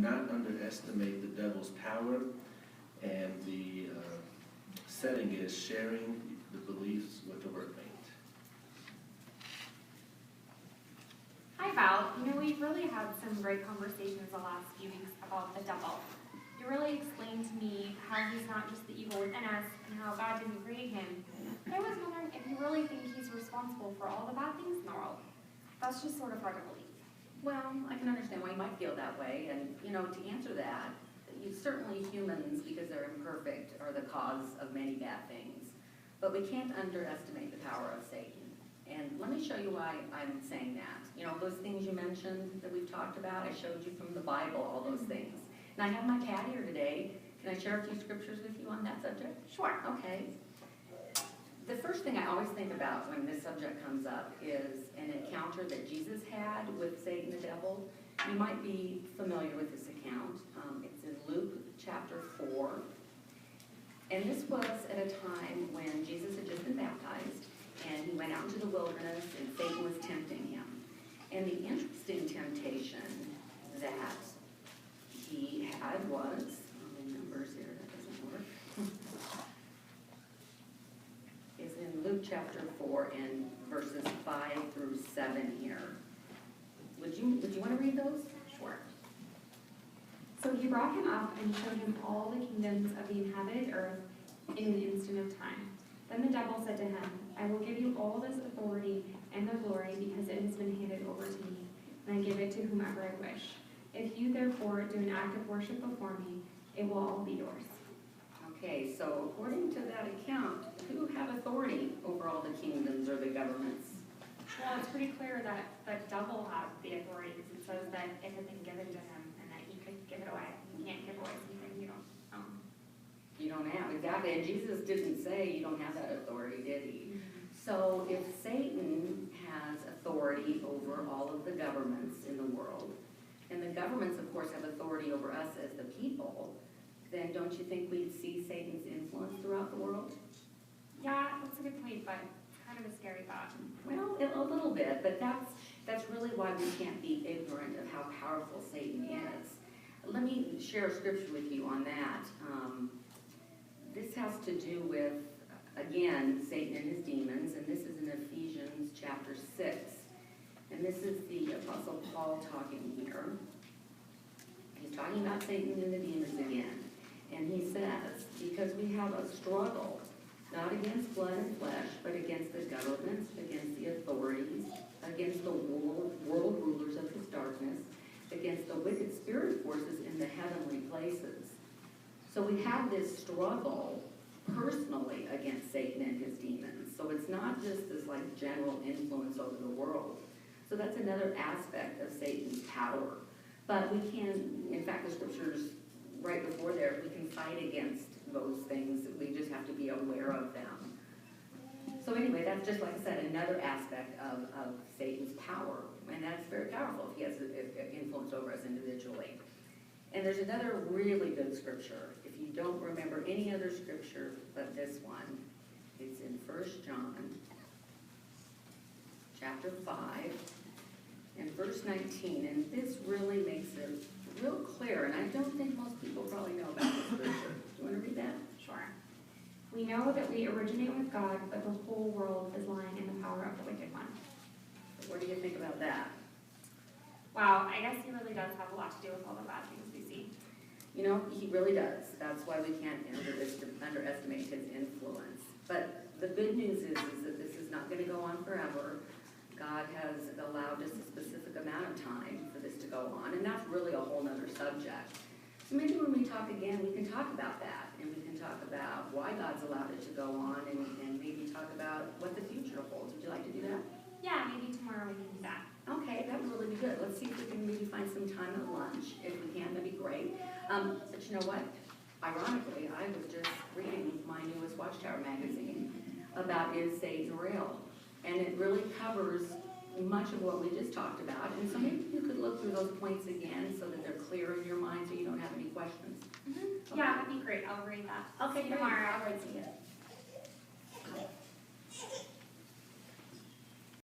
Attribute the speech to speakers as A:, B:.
A: not underestimate the devil's power, and the setting is sharing the beliefs with the workmate.
B: Hi, Val. We've really had some great conversations the last few weeks about the devil. You really explained to me how he's not just the evil within us and how God didn't create him. But I was wondering if you really think he's responsible for all the bad things in the world. That's just sort of hard to believe.
C: Well, I can understand why you might feel that way. And, to answer that, certainly humans, because they're imperfect, are the cause of many bad things. But we can't underestimate the power of Satan. And let me show you why I'm saying that. Those things you mentioned that we've talked about, I showed you from the Bible, all those things. And I have my cat here today. Can I share a few scriptures with you on that subject?
B: Sure.
C: Okay. The first thing I always think about when this subject comes up is an encounter that Jesus had with Satan the devil. You might be familiar with this account. It's in Luke chapter 4. And this was at a time when Jesus had just been baptized, and he went out into the wilderness, and Satan was tempting him. And the interesting temptation that he had was, in numbers here, that doesn't work, is in Luke chapter 4 and verses 5 through 7 here. Would you want to read those?
B: Sure. So he brought him up and showed him all the kingdoms of the inhabited earth in an instant of time. Then the devil said to him, I will give you all this authority and the glory because it has been handed over to me, and I give it to whomever I wish. If you therefore do an act of worship before me, it will all be yours.
C: Okay, so according to that account, who have authority over all the kingdoms or the governments?
B: Well, it's pretty clear that the devil had the authority because it says that it had been given to him and that he could give it away. You can't give away something you don't own.
C: You don't have, exactly. And Jesus didn't say you don't have that authority, did he? So if Satan has authority over all of the governments in the world, and the governments, of course, have authority over us as the people, then don't you think we'd see Satan's influence throughout the world?
B: Yeah, that's a good point, but kind of a scary thought.
C: Well, a little bit, but that's really why we can't be ignorant of how powerful Satan is. Let me share a scripture with you on that. This has to do with, again, Satan and his demons, and this is in Ephesians chapter 6. And this is the Apostle Paul talking here. He's talking about Satan and the demons again. And he says, because we have a struggle, not against blood and flesh, but against the governments, against the authorities, against the world rulers of this darkness, against the wicked spirit forces in the heavenly places. So we have this struggle personally against Satan and his demons. So it's not just this general influence over the world. So that's another aspect of Satan's power. But we can, in fact, the scriptures right before there, we can fight against those things. We just have to be aware of them. So anyway, that's just, like I said, another aspect of Satan's power. And that's very powerful if he has influence over us individually. And there's another really good scripture. If you don't remember any other scripture but this one, it's in 1 John chapter 5 and verse 19. And this really makes it real clear. And I don't think most people probably know about this scripture. Do you want to read that?
B: Sure. We know that we originate with God, but the whole world is lying in the power of the wicked one.
C: What do you think about that?
B: Wow, I guess he really does have a lot to do with all the bad things we see.
C: He really does. That's why we can't underestimate his influence. But the good news is that this is not going to go on forever. God has allowed us a specific amount of time for this to go on, and that's really a whole other subject. So maybe when we talk again, we can talk about that, and we can talk about why God's allowed it to go on, and maybe talk about what the future holds. Would you like to do that?
B: Yeah, maybe tomorrow we can do that.
C: Okay, that would really be good. Let's see if we can maybe find some time at lunch. If we can, that'd be great. But you know what? Ironically, I was just reading my newest Watchtower magazine about Is Satan Real? And it really covers much of what we just talked about. And so maybe you could look through those points again so that they're clear in your mind so you don't have any questions.
B: Mm-hmm.
C: Okay.
B: Yeah, that'd be great. I'll read that.
C: Okay,
B: See you tomorrow.
C: All right, see you.